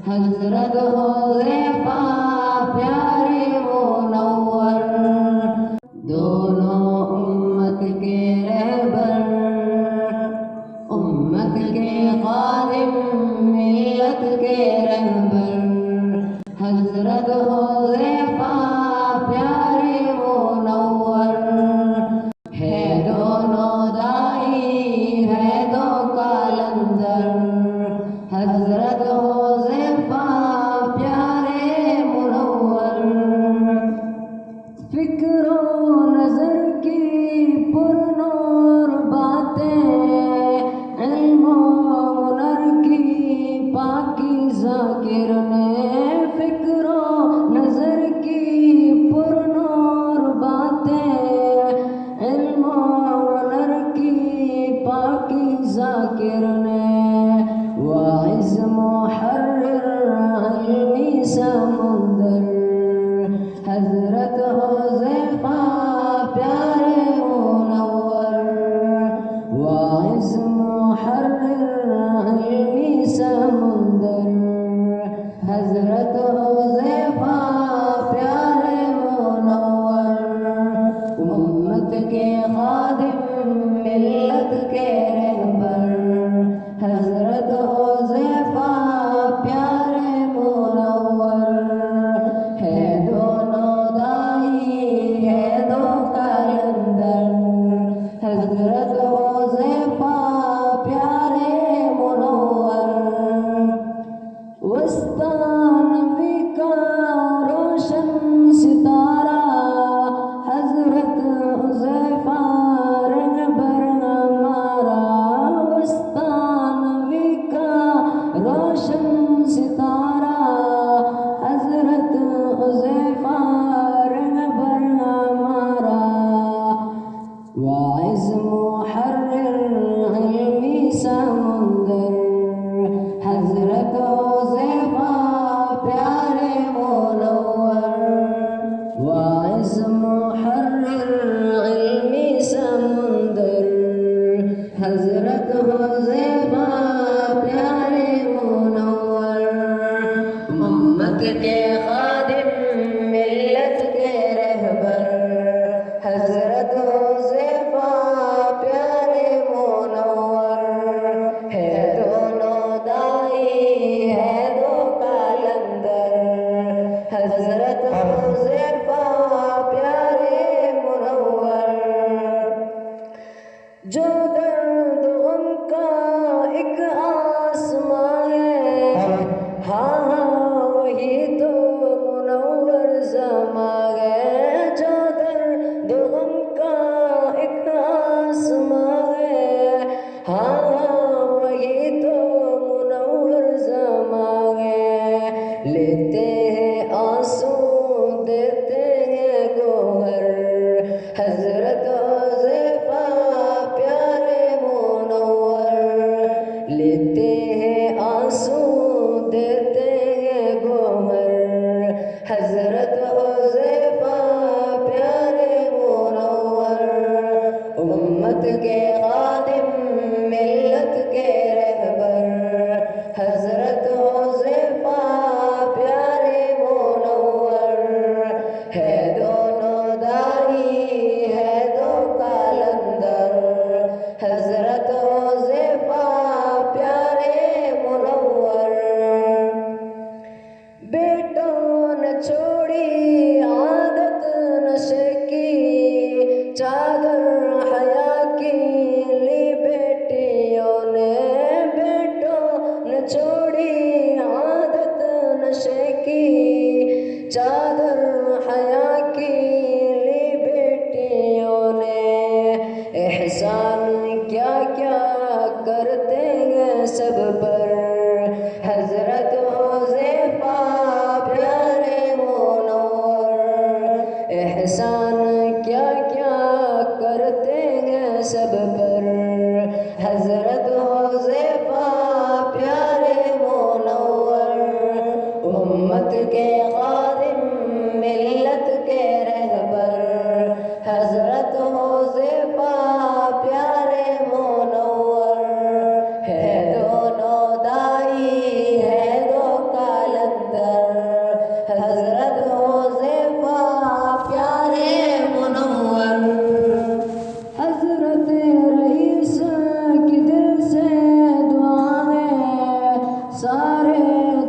حضرت حذیفہ پیارے منور، دونوں امت کے رہبر، امت کے خادم، ملت کے رہبر، حضرت حذیفہ پیارے منور، ہے دونوں دائی ہے دو کالندر، حضرت حذیفہ پیارے منور، فکر و نظر کی پرنور باتیں، علم و ہنر کی پاکیزہ کرنیں، فکر و نظر کی پرنور باتیں، علم و ہنر کی پاکیزہ کرنیں، واعظ محرر علمی سمندر، حضرت حذیفہ پیارے منور، واعظ محرر علمی سمندر، حضرت حذیفہ پیارے منور، امت کے خادم، ملت کے رہبر، حضرت حذیفہ پیارے منور، ہے دونوں دائی ہے دو کالندر، حضرت حذیفہ پیارے منور، وسطانوی کا روشن ستارہ، حضرت حذیفہ رہبر ہمارا، وسطانوی کا روشن ستارہ، حضرت حذیفہ رہبر ہمارا، واعظ محرر علمی سمندر، حضرت حذیفہ پیارے منور، واعظ محرر علمی سمندر، حضرت حذیفہ پیارے منور، امت کے خادم، ملت کے رہبر، حضرت حذیفہ پیارے منور، ہے دونوں دائی ہے دو کالندر، حضرت حذیفہ پیارے منور، جو درد غم کا ایک آسماں ہے، ہاں ہاں وہی تو منور زماں ہے، جو درد غم کا ایک آسماں ہے، ہاں ہاں وہی تو منور زماں ہے، لیتے ہیں آنسو دیتے ہیں گوہر، حضرت حذیفہ پیارے منور، لیتے ہیں آنسو دیتے ہیں گوہر، حضرت حذیفہ پیارے منور، امت کے خادم، ملت کے رہبر، حضرت حذیفہ پیارے منور، ہے دونوں دائی ہے دو کالندر، حضرت حذیفہ پیارے منور،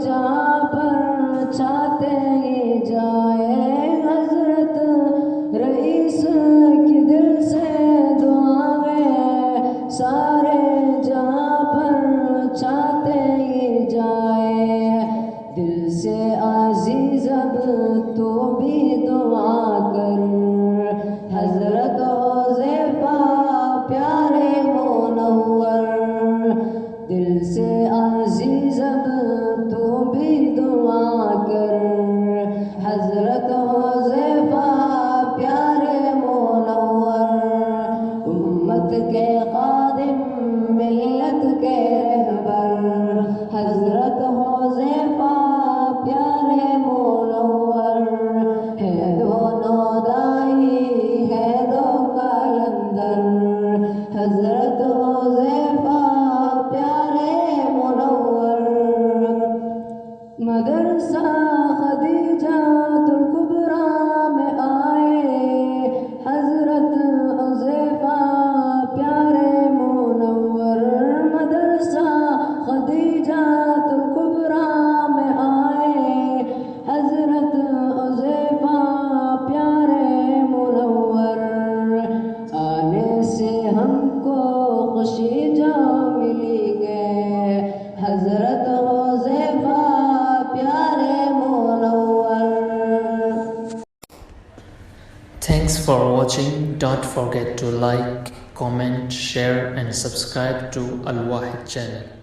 جہاں پر چاہتے ہی جائے حضرت رئیس کی دل سے دعا ہے سارے جہاں پر چاہتے ہی جائے دل سے عزیز اب تو بھی دعا کر حضرت حذیفہ پیارے منور دل سے عزیز اب تو بھی دعا کر حضرت حذیفہ پیارے منور امت کے خادم ملت کے رہبر حضرت حذیفہ پیارے منور ہے دونوں دائی ہے دو کلندر حضرت حذیفہ پیارے منور مدرسہ خدیجۃ الکبریٰ میں آئے حضرت حذیفہ پیارے منور مدرسہ خدیجۃ الکبریٰ میں آئے حضرت حذیفہ پیارے منور آنے سے ہم کو خوشی جو ملی گئے حضرت حذیفہ پیارے منور. Thanks for watching. Don't forget to like, comment, share and subscribe to Al Wahid channel.